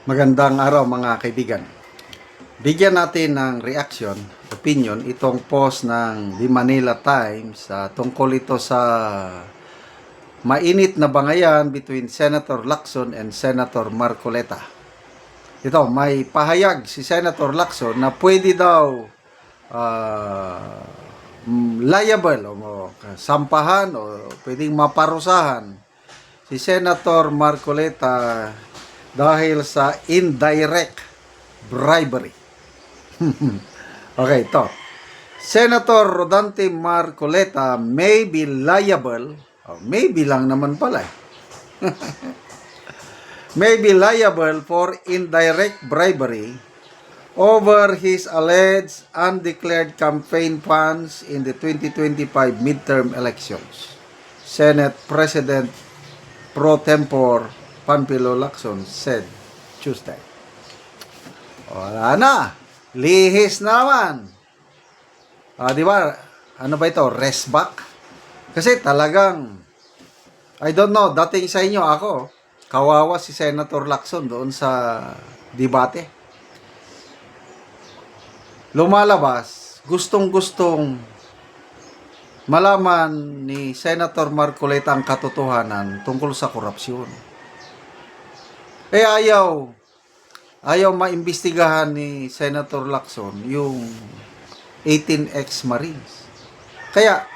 Magandang araw mga kaibigan. Bigyan natin ng reaction, opinion, itong post ng The Manila Times tungkol ito sa mainit na bangayan between Senator Lacson and Senator Marcoleta. Ito, may pahayag si Senator Lacson na pwede daw liable o sampahan o pwedeng maparusahan si Senator Marcoleta dahil sa indirect bribery. Okay, ito. Senator Rodante Marcoleta may be liable, maybe lang naman pala may be liable for indirect bribery over his alleged undeclared campaign funds in the 2025 midterm elections. Senate President Pro Tempore Panfilo Lacson said Tuesday. Wala na. Lihis na naman. Di ba? Ano ba ito? Rest back? Kasi talagang, I don't know, dating sa inyo ako, kawawa si Senator Lacson doon sa debate. Lumalabas, gustong-gustong malaman ni Senator Marcoleta ang katotohanan tungkol sa korupsyon. Ayaw maimbestigahan ni Senator Lacson yung 18 ex-Marines. Kaya,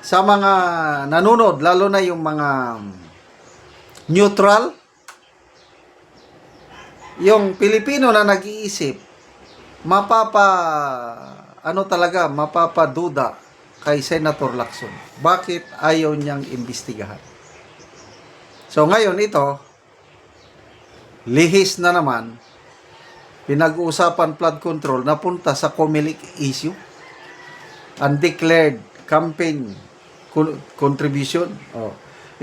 sa mga nanunod, lalo na yung mga neutral, yung Pilipino na nag-iisip, mapapaduda kay Senator Lacson. Bakit ayaw niyang imbestigahan? So ngayon ito, lihis na naman, pinag-uusapan flood control, napunta sa COMELEC issue, undeclared campaign contribution.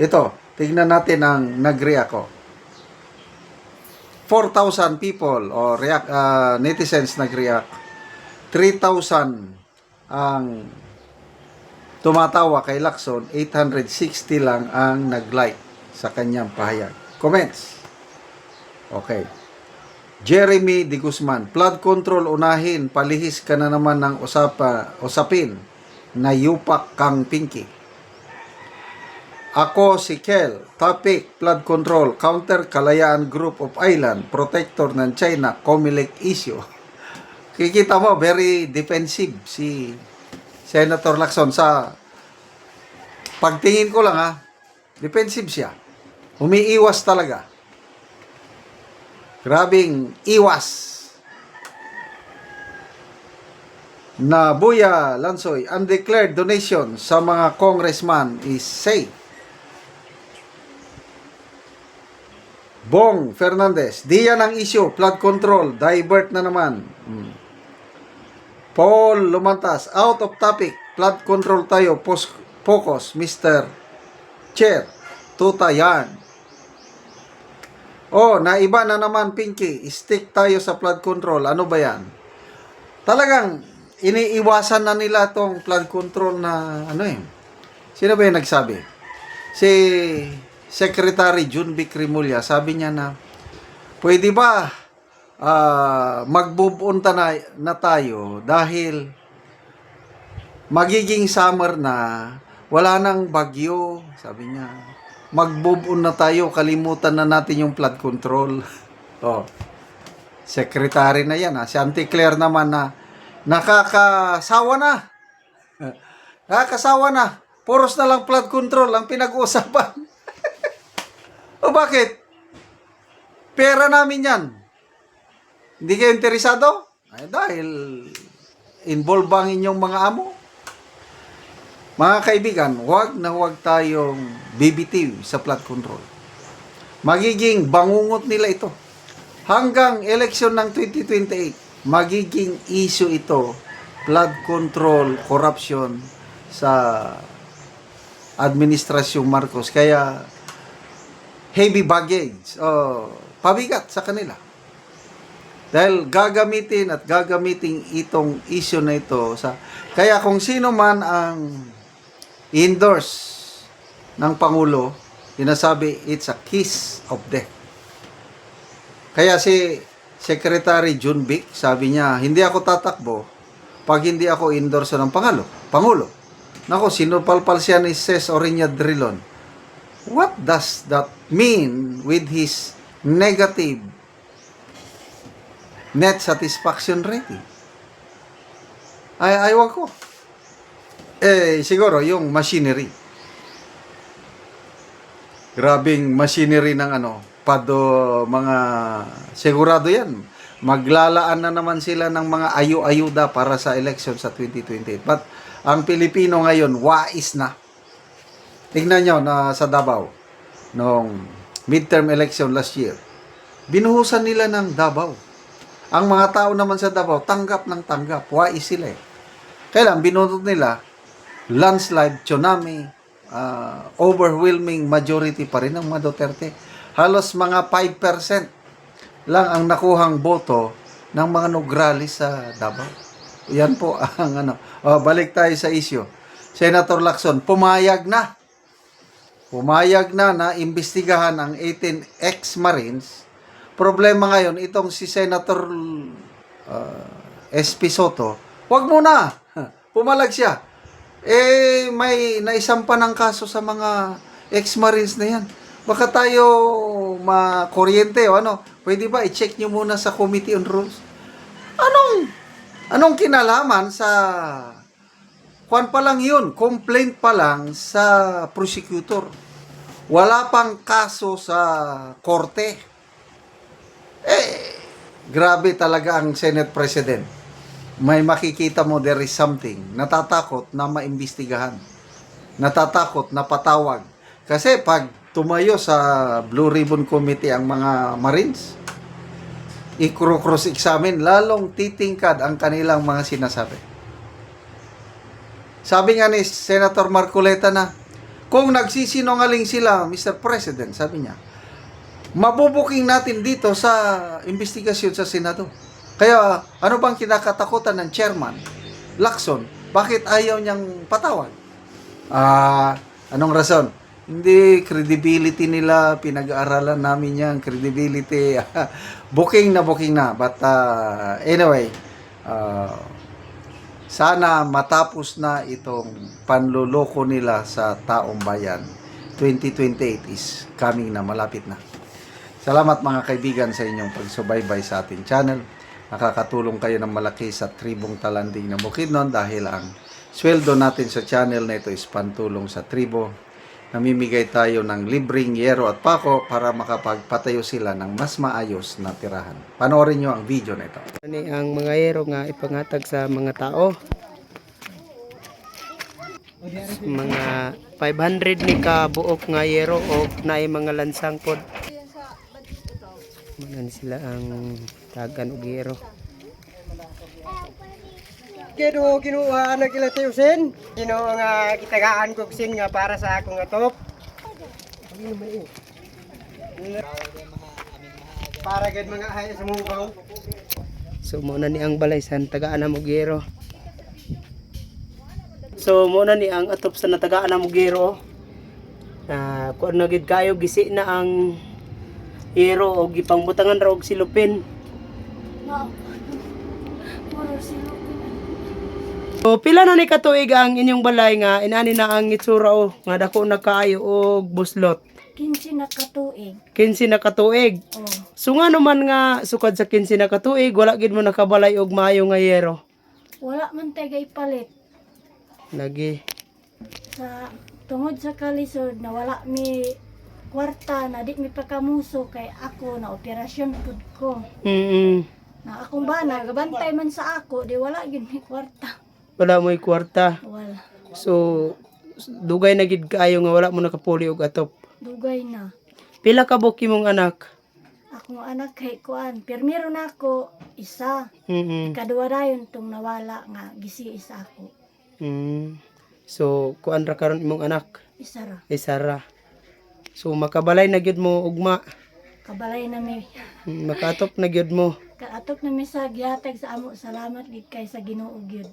Ito, tignan natin ang nag-react. 4,000 people netizens nag-react. 3,000 ang tumatawa kay Lacson, 860 lang ang nag-like sa kanyang pahayag. Comments. Okay. Jeremy De Guzman, flood control unahin, palihis ka na naman ng usapin na yupak kang Pinky. Ako si Kel, topic, flood control, counter Kalayaan Group of Island, protector ng China, COMELEC issue. Kikita mo, very defensive si Senator Lacson. Sa pagtingin ko lang defensive siya. Umiiwas talaga. Grabing iwas. Na Buya Lansoy, undeclared donation sa mga congressman is safe. Bong Fernandez, di yan ang issue, flood control, divert na naman. Paul Lumantas, out of topic, flood control tayo, focus, Mr. Chair, tuta yan. Naiba na naman, Pinky. Stick tayo sa flood control. Ano ba yan? Talagang iniiwasan na nila tong flood control na Sino ba yung nagsabi? Si Secretary Junvic Rimulya, sabi niya na pwede ba mag-move on na tayo dahil magiging summer na, wala nang bagyo, sabi niya. Mag-move on na tayo, kalimutan na natin yung flood control. Secretary na yan. Si Auntie Claire naman na nakakasawa na. Nakakasawa na. Puros na lang flood control ang pinag-uusapan. Bakit? Pera namin yan. Hindi kayo interesado? Dahil involve ang inyong mga amo. Mga kaibigan, huwag tayong bibitiw sa flood control. Magiging bangungot nila ito. Hanggang election ng 2028, magiging issue ito, flood control, corruption sa administrasyong Marcos. Kaya, heavy baggage, pabigat sa kanila. Dahil gagamitin itong issue na ito. Kaya kung sino man ang endorse ng Pangulo, sinasabi it's a kiss of death. Kaya si Secretary Junbic, sabi niya, hindi ako tatakbo pag hindi ako endorso ng Pangulo. Nako, sinupalpal siya ni Ses Oriña Drilon. What does that mean with his negative net satisfaction rating? Ayaw ko. Siguro yung machinery. Grabing machinery ng mga sigurado yan. Maglalaan na naman sila ng mga ayu-ayuda para sa election sa 2028. But ang Pilipino ngayon, wais na. Tingnan nyo na sa Davao, noong midterm election last year, binuhusan nila ng Davao. Ang mga tao naman sa Davao, tanggap ng tanggap. Wais sila eh. Kailan binunot nila, landslide, tsunami, overwhelming majority pa rin ng mga Duterte. Halos mga 5% lang ang nakuhang boto ng mga Nograles sa Davao. Yan po ang balik tayo sa issue. Senator Lacson, pumayag na na imbestigahan ang 18 ex-Marines. Problema ngayon, itong si Senator SP Soto, wag muna, pumalag siya. May naisampa ng kaso sa mga ex-Marines na yan. Baka tayo makuryente o pwede ba i-check nyo muna sa Committee on Rules? Anong kinalaman sa pa lang yun, complaint pa lang sa prosecutor. Wala pang kaso sa korte. Grabe talaga ang Senate President. May makikita mo there is something. Natatakot na maimbestigahan. Natatakot na patawag. Kasi pag tumayo sa Blue Ribbon Committee ang mga Marines, i-cross-examine, lalong titingkad ang kanilang mga sinasabi. Sabi nga ni Senator Marcoleta na, kung nagsisinungaling sila, Mr. President, sabi niya, mabubuking natin dito sa investigasyon sa Senado. Kaya, ano bang kinakatakutan ng chairman, Lacson? Bakit ayaw niyang patawag? Anong rason? Hindi, credibility nila, pinag-aaralan namin yan, credibility, booking na. But anyway, sana matapos na itong panluloko nila sa taong bayan. 2028 is coming na, malapit na. Salamat mga kaibigan sa inyong pagsubaybay sa ating channel. Nakakatulong kayo ng malaki sa tribong Talanding na Bukidnon dahil ang sweldo natin sa channel na ito is pantulong sa tribo. Namimigay tayo ng libreng yero at pako para makapagpatayo sila ng mas maayos na tirahan. Panoorin nyo ang video na ito. Ini ang mga yero nga ipangatag sa mga tao. Mga 500 ni ka buok nga yero o naay mga lansang pod. Manan sila ang tagan og yero. Kinuha na kila Teusin. Kinuha nga kitagaan kog sin nga para sa akong atop. Para gid mga hay sa mubaw. So muna ni ang balay sa tagaan na mugero. So muna ni ang atop sa natagaan na mugero. Kuan na gid kayo gisi na ang yero og gipangbutangan ra og silupin. So pila na ni katuig ang inyong balay nga inani na ang itsura nga dako na kaayo og buslot. 15 na katuig. 15 na katuig. Oh. So nga naman nga sukad sa 15 na katuig wala gid mo nakabalay og maayo nga yero. Wala man tayo ipalit. Lagi. Sa tungod sa kalisod na wala mi kwarta na di mi pakamuso kay ako na operasyon pud ko. Na akong bana gabantay man sa ako di wala gid mi kwarta. Wala mo'y kwarta. Wala. So dugay na gid kaayo nga wala mo nakapuli og atop. Dugay na. Pila ka buki mong anak? Akong anak kay kuan, pirmiro na ako isa. Ikaduha dayon tong nawala nga gisi isa ako. So kuan ra karon imong anak? Isa ra. Isa ra. So makabalay na gyud mo ugma. Kabalay na mi. Makatop na gyud mo. Kaatok na mi sa gihatag sa amo. Salamat gid kay sa Ginoo gyud.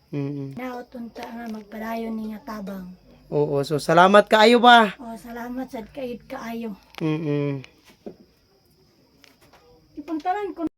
Naot unta nga magpadayon ni nga tabang. Oo, so salamat kaayo ba? Oh, salamat sad kayod kaayo. puntanan ko